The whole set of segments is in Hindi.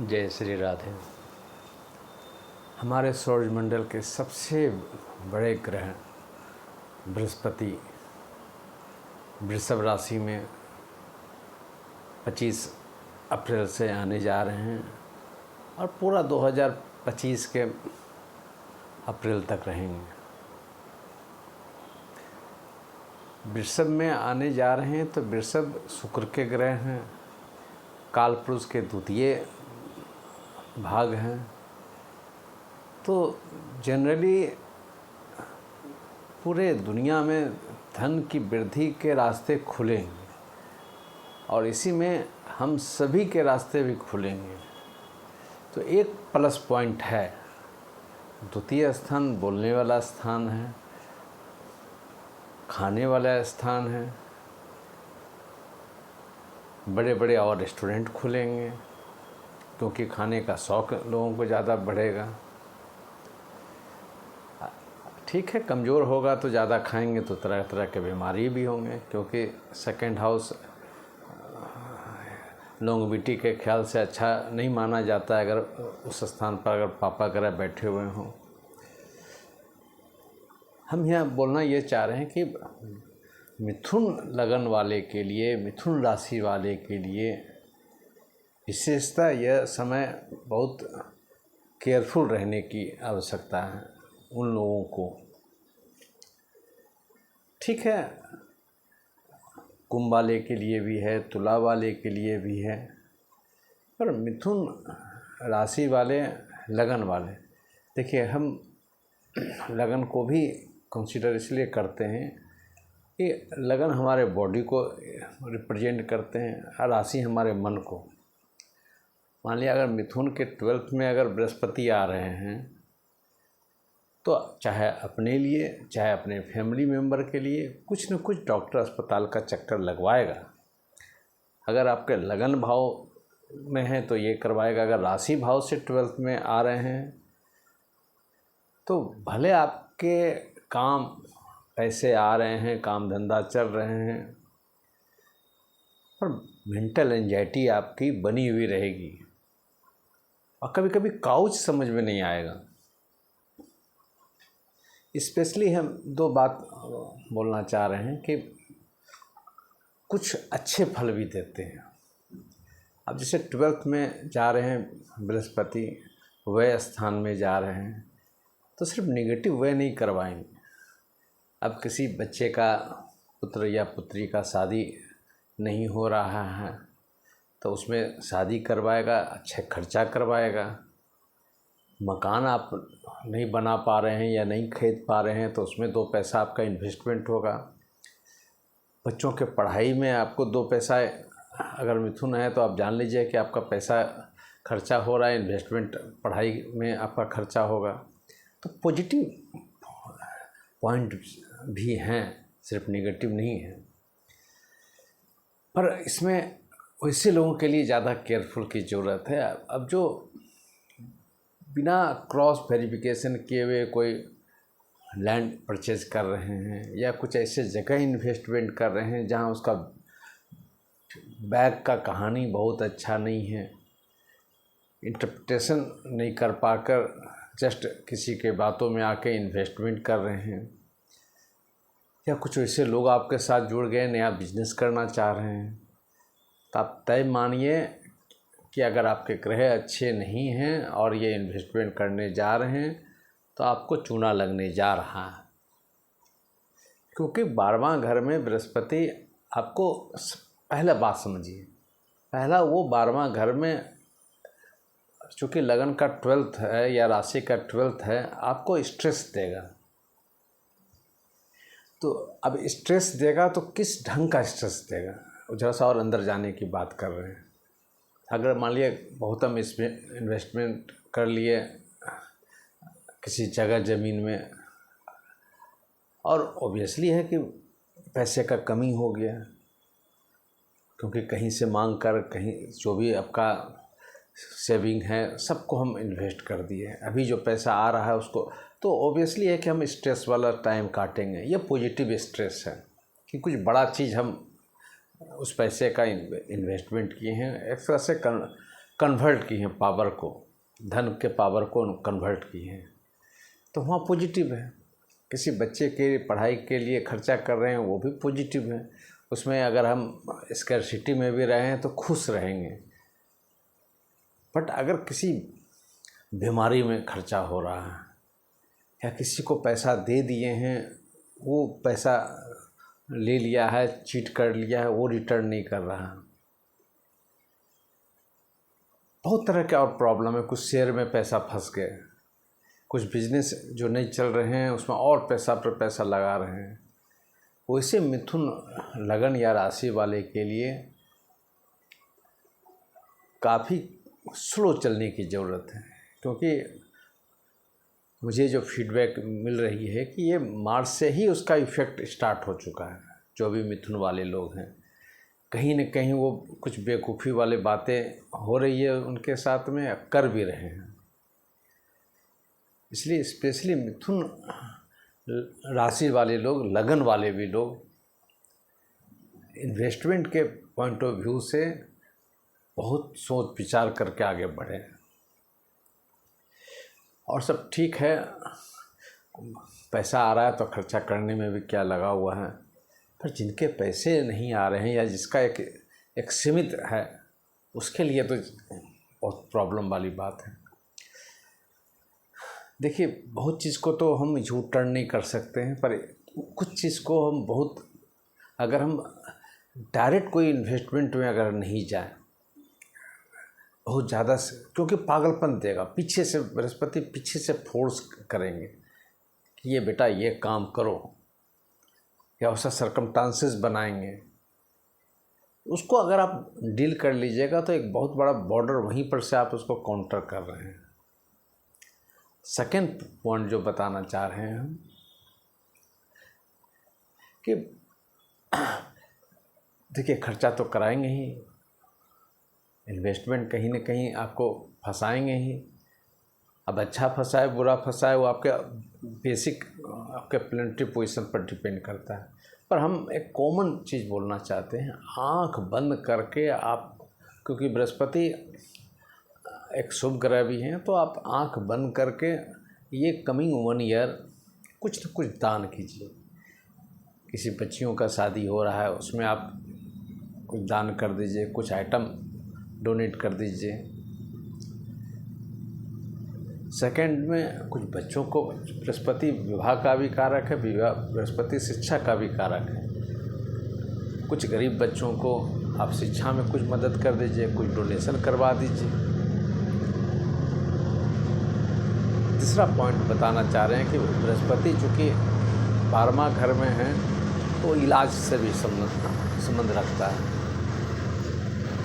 जय श्री राधे। हमारे सौरमंडल के सबसे बड़े ग्रह बृहस्पति वृषभ राशि में 25 अप्रैल से आने जा रहे हैं और पूरा 2025 के अप्रैल तक रहेंगे। वृषभ में आने जा रहे हैं तो वृषभ शुक्र के ग्रह हैं, कालपुरुष के द्वितीय भाग हैं। तो जनरली पूरे दुनिया में धन की वृद्धि के रास्ते खुलेंगे और इसी में हम सभी के रास्ते भी खुलेंगे। तो एक प्लस पॉइंट है, द्वितीय स्थान बोलने वाला स्थान है, खाने वाला स्थान है, बड़े बड़े और रेस्टोरेंट खुलेंगे क्योंकि खाने का शौक़ लोगों को ज़्यादा बढ़ेगा। ठीक है, कमज़ोर होगा तो ज़्यादा खाएंगे तो तरह तरह के बीमारी भी होंगे, क्योंकि सेकंड हाउस लॉन्गेविटी के ख्याल से अच्छा नहीं माना जाता है अगर उस स्थान पर अगर पापा ग्रह बैठे हुए हों। हम यहाँ बोलना ये चाह रहे हैं कि मिथुन लगन वाले के लिए, मिथुन राशि वाले के लिए विशेषता यह समय बहुत केयरफुल रहने की आवश्यकता है उन लोगों को। ठीक है, कुंभ वाले के लिए भी है, तुला वाले के लिए भी है, पर मिथुन राशि वाले, लगन वाले, देखिए हम लगन को भी कंसीडर इसलिए करते हैं कि लगन हमारे बॉडी को रिप्रेजेंट करते हैं, राशि हमारे मन को। मान लिया अगर मिथुन के 12th में अगर बृहस्पति आ रहे हैं तो चाहे अपने लिए चाहे अपने फैमिली मेम्बर के लिए कुछ न कुछ डॉक्टर अस्पताल का चक्कर लगवाएगा। अगर आपके लगन भाव में है तो ये करवाएगा, अगर राशि भाव से 12th में आ रहे हैं तो भले आपके काम पैसे आ रहे हैं, काम धंधा चल रहे हैं, पर मेंटल एंजाइटी आपकी बनी हुई रहेगी और कभी कभी काउच समझ में नहीं आएगा। स्पेशली हम दो बात बोलना चाह रहे हैं कि कुछ अच्छे फल भी देते हैं। अब जैसे 12th में जा रहे हैं बृहस्पति, व्यय स्थान में जा रहे हैं, तो सिर्फ नेगेटिव व्यय नहीं करवाएंगे। अब किसी बच्चे का, पुत्र या पुत्री का शादी नहीं हो रहा है तो उसमें शादी करवाएगा, अच्छे खर्चा करवाएगा। मकान आप नहीं बना पा रहे हैं या नहीं खरीद पा रहे हैं तो उसमें 2 पैसा आपका इन्वेस्टमेंट होगा। बच्चों के पढ़ाई में आपको 2 पैसा, अगर मिथुन है तो आप जान लीजिए कि आपका पैसा खर्चा हो रहा है, इन्वेस्टमेंट पढ़ाई में आपका खर्चा होगा। तो पॉजिटिव पॉइंट भी हैं, सिर्फ नेगेटिव नहीं है। पर इसमें वैसे लोगों के लिए ज़्यादा केयरफुल की ज़रूरत है। अब जो बिना क्रॉस वेरिफिकेशन किए हुए कोई लैंड परचेज कर रहे हैं या कुछ ऐसे जगह इन्वेस्टमेंट कर रहे हैं जहां उसका बैक का कहानी बहुत अच्छा नहीं है, इंटरप्रिटेशन नहीं कर पाकर जस्ट किसी के बातों में आके इन्वेस्टमेंट कर रहे हैं, या कुछ ऐसे लोग आपके साथ जुड़ गए, नया बिजनेस करना चाह रहे हैं, तो आप तय मानिए कि अगर आपके ग्रह अच्छे नहीं हैं और ये इन्वेस्टमेंट करने जा रहे हैं तो आपको चूना लगने जा रहा है। क्योंकि 12वां घर में बृहस्पति, आपको पहला बात समझिए, पहला वो 12वां घर में चूँकि लगन का 12th है या राशि का 12th है, आपको स्ट्रेस देगा। तो अब स्ट्रेस देगा तो किस ढंग का स्ट्रेस देगा, ज़रा सा और अंदर जाने की बात कर रहे हैं। अगर मान लिया बहुत हम इसमें इन्वेस्टमेंट कर लिए किसी जगह ज़मीन में और ऑब्वियसली है कि पैसे का कमी हो गया, क्योंकि कहीं से मांग कर, कहीं जो भी आपका सेविंग है सबको हम इन्वेस्ट कर दिए, अभी जो पैसा आ रहा है उसको, तो ऑब्वियसली है कि हम स्ट्रेस वाला टाइम काटेंगे। ये पॉजिटिव स्ट्रेस है कि कुछ बड़ा चीज़ हम उस पैसे का इन्वेस्टमेंट किए हैं, एक तरह से कन्वर्ट की हैं पावर को, धन के पावर को कन्वर्ट की हैं, तो वहाँ पॉजिटिव है। किसी बच्चे के पढ़ाई के लिए खर्चा कर रहे हैं, वो भी पॉजिटिव है। उसमें अगर हम स्कैर्सिटी में भी रहें तो खुश रहेंगे। बट अगर किसी बीमारी में खर्चा हो रहा है या किसी को पैसा दे दिए हैं, वो पैसा ले लिया है, चीट कर लिया है, वो रिटर्न नहीं कर रहा है, बहुत तरह के और प्रॉब्लम है। कुछ शेयर में पैसा फंस गए, कुछ बिजनेस जो नहीं चल रहे हैं उसमें और पैसा पर पैसा लगा रहे हैं। वैसे मिथुन लगन या राशि वाले के लिए काफ़ी स्लो चलने की ज़रूरत है, क्योंकि मुझे जो फीडबैक मिल रही है कि ये मार्च से ही उसका इफ़ेक्ट स्टार्ट हो चुका है। जो भी मिथुन वाले लोग हैं, कहीं न कहीं वो कुछ बेवकूफ़ी वाले बातें हो रही है उनके साथ में, कर भी रहे हैं। इसलिए स्पेशली मिथुन राशि वाले लोग, लगन वाले भी लोग इन्वेस्टमेंट के पॉइंट ऑफ व्यू से बहुत सोच विचार करके आगे बढ़े। और सब ठीक है, पैसा आ रहा है तो खर्चा करने में भी क्या लगा हुआ है। पर जिनके पैसे नहीं आ रहे हैं या जिसका एक सीमित है, उसके लिए तो बहुत प्रॉब्लम वाली बात है। देखिए, बहुत चीज़ को तो हम यू टर्न नहीं कर सकते हैं, पर कुछ चीज़ को हम बहुत, अगर हम डायरेक्ट कोई इन्वेस्टमेंट में अगर नहीं जाए बहुत ज़्यादा से, क्योंकि पागलपन देगा पीछे से, बृहस्पति पीछे से फोर्स करेंगे कि ये बेटा ये काम करो, या उसका सर्कमस्टांसेस बनाएंगे। उसको अगर आप डील कर लीजिएगा तो एक बहुत बड़ा बॉर्डर वहीं पर से आप उसको काउंटर कर रहे हैं। सेकेंड पॉइंट जो बताना चाह रहे हैं हम कि देखिए, खर्चा तो कराएंगे ही, इन्वेस्टमेंट कहीं न कहीं आपको फंसाएंगे ही। अब अच्छा फंसाए बुरा फंसाए वो आपके बेसिक, आपके प्लानिटरी पोजीशन पर डिपेंड करता है। पर हम एक कॉमन चीज़ बोलना चाहते हैं, आंख बंद करके आप, क्योंकि बृहस्पति एक शुभ ग्रह भी हैं, तो आप आंख बंद करके ये कमिंग 1 ईयर कुछ न कुछ दान कीजिए। किसी बच्चियों का शादी हो रहा है, उसमें आप कुछ दान कर दीजिए, कुछ आइटम डोनेट कर दीजिए। सेकंड में कुछ बच्चों को, बृहस्पति विवाह का भी कारक है, बृहस्पति शिक्षा का भी कारक है। कुछ गरीब बच्चों को आप शिक्षा में कुछ मदद कर दीजिए, कुछ डोनेशन करवा दीजिए। तीसरा पॉइंट बताना चाह रहे हैं कि बृहस्पति चूँकि 12वां घर में है तो इलाज से भी संबंध रखता है।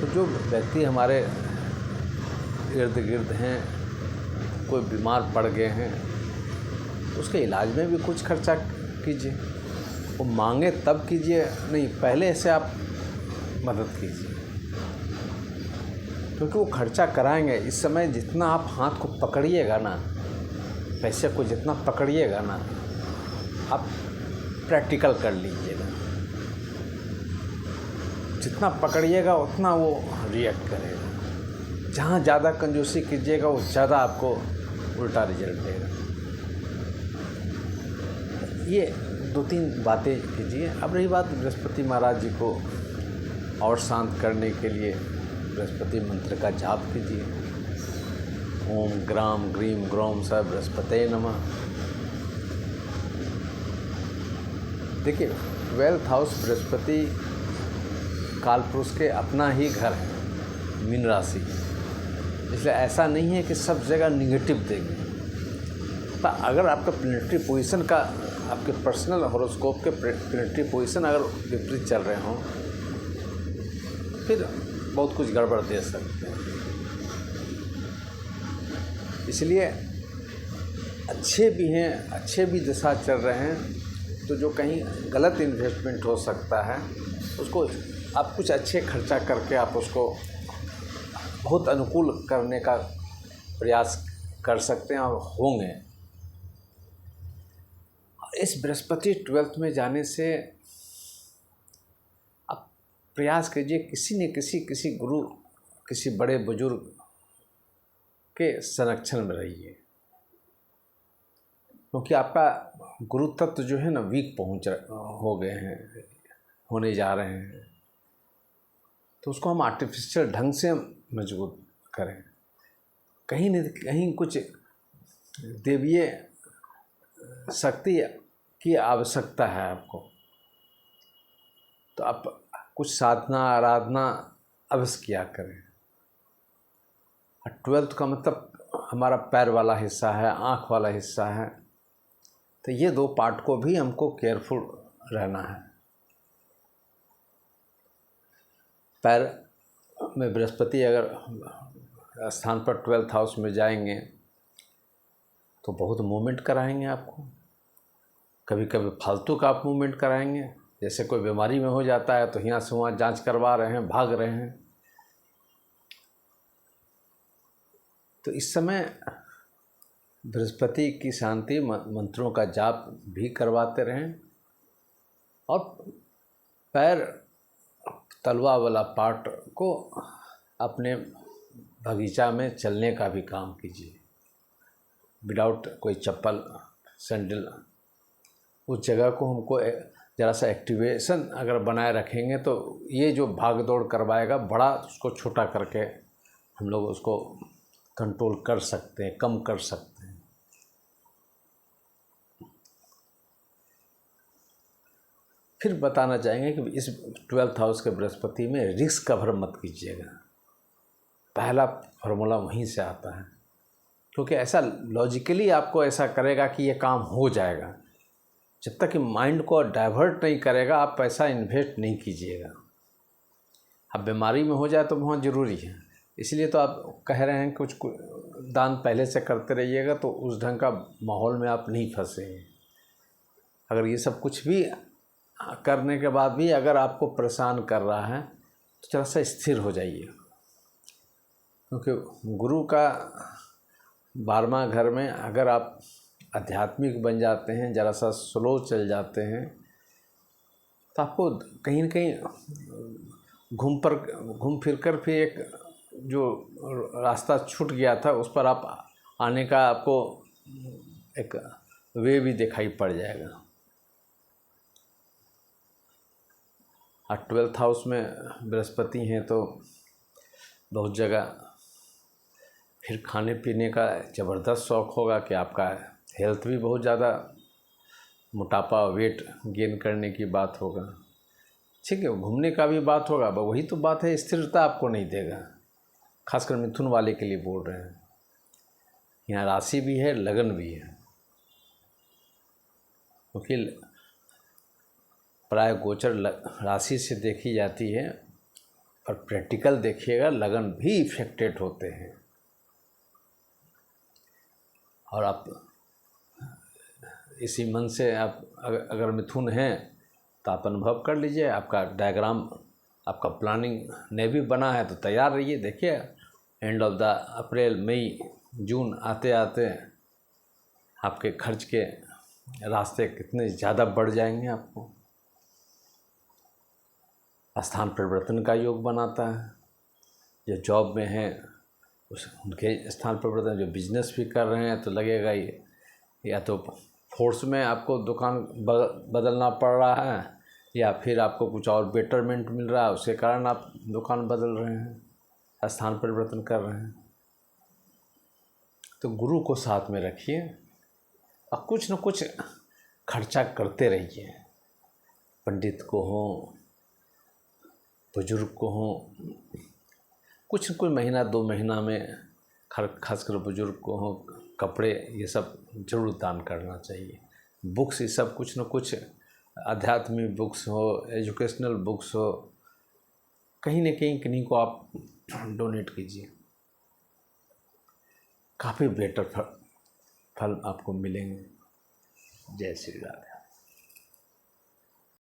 तो जो व्यक्ति हमारे इर्द गिर्द हैं, कोई बीमार पड़ गए हैं, उसके इलाज में भी कुछ खर्चा कीजिए। वो मांगे तब कीजिए, नहीं पहले से आप मदद कीजिए, क्योंकि वो खर्चा कराएंगे। इस समय जितना आप हाथ को पकड़िएगा ना, पैसे को जितना पकड़िएगा ना, आप प्रैक्टिकल कर लीजिएगा। जितना पकड़िएगा उतना वो रिएक्ट करेगा। जहाँ ज़्यादा कंजूसी कीजिएगा वो ज़्यादा आपको उल्टा रिजल्ट देगा। ये 2-3 बातें कीजिए। अब रही बात बृहस्पति महाराज जी को और शांत करने के लिए, बृहस्पति मंत्र का जाप कीजिए। ओम ग्राम ग्रीम ग्रोम स बृहस्पते नमः। देखिए, 12th हाउस बृहस्पति कालपुरुष के अपना ही घर है, मीन राशि, इसलिए ऐसा नहीं है कि सब जगह निगेटिव देंगे। तो अगर आपका प्लैनेटरी पोजीशन का, आपके पर्सनल हॉरोस्कोप के प्लैनेटरी पोजीशन अगर विपरीत चल रहे हों, फिर बहुत कुछ गड़बड़ दे सकते हैं। इसलिए अच्छे भी हैं, अच्छे भी दशा चल रहे हैं, तो जो कहीं गलत इन्वेस्टमेंट हो सकता है उसको आप कुछ अच्छे खर्चा करके आप उसको बहुत अनुकूल करने का प्रयास कर सकते हैं और होंगे। इस बृहस्पति 12th में जाने से आप प्रयास कीजिए, किसी न किसी गुरु, किसी बड़े बुजुर्ग के संरक्षण में रहिए, क्योंकि आपका गुरु तत्व जो है ना वीक हो गए हैं, होने जा रहे हैं। तो उसको हम आर्टिफिशियल ढंग से मजबूत करें। कहीं न कहीं कुछ देवीय शक्ति की आवश्यकता है आपको, तो आप कुछ साधना आराधना अवश्य किया करें। 12th का मतलब हमारा पैर वाला हिस्सा है, आँख वाला हिस्सा है, तो ये दो पार्ट को भी हमको केयरफुल रहना है। पैर में बृहस्पति अगर स्थान पर 12th हाउस में जाएंगे तो बहुत मूवमेंट कराएंगे आपको, कभी कभी फालतू का आप मूवमेंट कराएंगे। जैसे कोई बीमारी में हो जाता है तो यहाँ से वहाँ जांच करवा रहे हैं, भाग रहे हैं। तो इस समय बृहस्पति की शांति मंत्रों का जाप भी करवाते रहें, और पैर तलवा वाला पार्ट को अपने बगीचा में चलने का भी काम कीजिए, विदाउट कोई चप्पल सैंडल। उस जगह को हमको ज़रा सा एक्टिवेशन अगर बनाए रखेंगे तो ये जो भाग दौड़ करवाएगा बड़ा, उसको छोटा करके हम लोग उसको कंट्रोल कर सकते हैं, कम कर सकते हैं। फिर बताना चाहेंगे कि इस 12th हाउस के बृहस्पति में रिस्क कवर मत कीजिएगा। पहला फार्मूला वहीं से आता है, क्योंकि ऐसा लॉजिकली आपको ऐसा करेगा कि ये काम हो जाएगा। जब तक कि माइंड को डाइवर्ट नहीं करेगा, आप पैसा इन्वेस्ट नहीं कीजिएगा। अब बीमारी में हो जाए तो बहुत ज़रूरी है, इसलिए तो आप कह रहे हैं कुछ दान पहले से करते रहिएगा, तो उस ढंग का माहौल में आप नहीं फंसेंगे। अगर ये सब कुछ भी करने के बाद भी अगर आपको परेशान कर रहा है तो थोड़ा सा स्थिर हो जाइए, क्योंकि गुरु का 12वां घर में अगर आप आध्यात्मिक बन जाते हैं, ज़रा सा स्लो चल जाते हैं, तो आपको कहीं न कहीं घूम फिर कर फिर एक जो रास्ता छूट गया था उस पर आप आने का आपको एक वे भी दिखाई पड़ जाएगा। और 12th हाउस में बृहस्पति हैं तो बहुत जगह फिर खाने पीने का ज़बरदस्त शौक़ होगा कि आपका हेल्थ भी बहुत ज़्यादा, मोटापा वेट गेन करने की बात होगा, ठीक है, घूमने का भी बात होगा। वही तो बात है, स्थिरता आपको नहीं देगा। खासकर मिथुन वाले के लिए बोल रहे हैं। यहाँ राशि भी है, लगन भी है, क्योंकि प्राय गोचर राशि से देखी जाती है, और प्रैक्टिकल देखिएगा लगन भी इफेक्टेड होते हैं। और आप इसी मन से आप अगर मिथुन हैं तो आप अनुभव कर लीजिए, आपका डायग्राम, आपका प्लानिंग ने भी बना है तो तैयार रहिए। देखिए एंड ऑफ द अप्रैल मई जून आते आते आपके खर्च के रास्ते कितने ज़्यादा बढ़ जाएंगे। आपको स्थान परिवर्तन का योग बनाता है। जो जॉब में हैं उनके स्थान परिवर्तन, जो बिजनेस भी कर रहे हैं तो लगेगा ये या तो फोर्स में आपको दुकान बदलना पड़ रहा है, या फिर आपको कुछ और बेटरमेंट मिल रहा है, उसके कारण आप दुकान बदल रहे हैं, स्थान परिवर्तन कर रहे हैं। तो गुरु को साथ में रखिए और कुछ न कुछ खर्चा करते रहिए। पंडित को हो, बुजुर्ग को हो, कुछ न कुछ महीना 2 महीना में खासकर बुजुर्ग को हो कपड़े ये सब जरूर दान करना चाहिए। बुक्स ये सब कुछ न कुछ आध्यात्मिक बुक्स हो, एजुकेशनल बुक्स हो, कहीं न कहीं किन्हीं को आप डोनेट कीजिए, काफ़ी बेटर फल आपको मिलेंगे। जय श्री राधे।